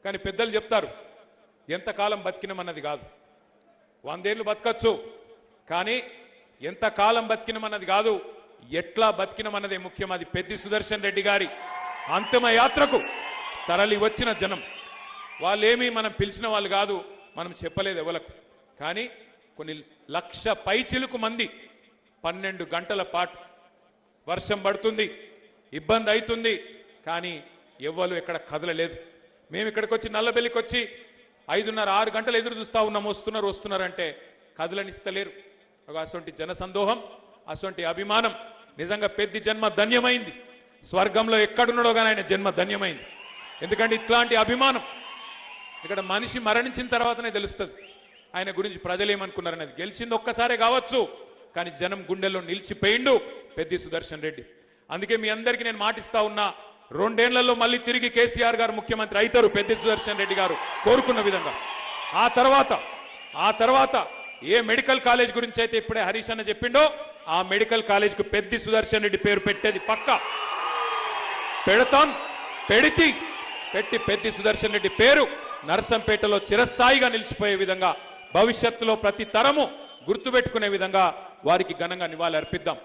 కానీ పెద్దలు చెప్తారు ఎంతకాలం బతికినమన్నది కాదు, 100 ఏళ్ళు బతకచ్చు, కానీ ఎంతకాలం బతికినమన్నది కాదు, ఎట్లా బతికినమన్నదే ముఖ్యం. అది పెద్ది సుదర్శన్ రెడ్డి గారి అంతిమ యాత్రకు తరలి వచ్చిన జనం. వాళ్ళేమీ మనం పిలిచిన వాళ్ళు కాదు, మనం చెప్పలేదు ఎవలకు. కానీ కొన్ని లక్ష పైచిలుకు మంది 12 గంటల పాటు వర్షం పడుతుంది, ఇబ్బంది అవుతుంది, కానీ ఎవ్వరు ఎక్కడ కదలలేదు. మేము ఇక్కడికి వచ్చి నల్లబెల్లికి వచ్చి 5:30, 6 గంటలు ఎదురు చూస్తా ఉన్నాం, వస్తున్నారంటే కదలనిస్తలేరు. అటువంటి జనసందోహం, అటువంటి అభిమానం నిజంగా పెద్ద జన్మ ధన్యమైంది. స్వర్గంలో ఎక్కడున్నాడో కానీ ఆయన జన్మ ధన్యమైంది. ఎందుకంటే ఇట్లాంటి అభిమానం ఇక్కడ మనిషి మరణించిన తర్వాతనే తెలుస్తుంది ఆయన గురించి ప్రజలు ఏమనుకున్నారనేది. గెలిచింది ఒక్కసారే కావచ్చు, కానీ జనం గుండెల్లో నిలిచిపోయిండు పెద్ది సుదర్శన్ రెడ్డి. అందుకే మీ అందరికీ నేను మాటిస్తా ఉన్నా, 2 ఏళ్లలో మళ్ళీ తిరిగి కేసీఆర్ గారు ముఖ్యమంత్రి అవుతారు పెద్ది సుదర్శన్ రెడ్డి గారు కోరుకున్న విధంగా. ఆ తర్వాత ఏ మెడికల్ కాలేజ్ గురించి అయితే ఇప్పుడే హరీష్ అన్న చెప్పిండో ఆ మెడికల్ కాలేజ్ కు పెద్ది సుదర్శన్ రెడ్డి పేరు పెట్టేది పక్కా పెడతాం. పెట్టి పెద్ది సుదర్శన్ రెడ్డి పేరు నర్సంపేటలో చిరస్థాయిగా నిలిచిపోయే విధంగా, భవిష్యత్తులో ప్రతి తరము గుర్తుపెట్టుకునే విధంగా వారికి ఘనంగా నివాళి అర్పిద్దాం.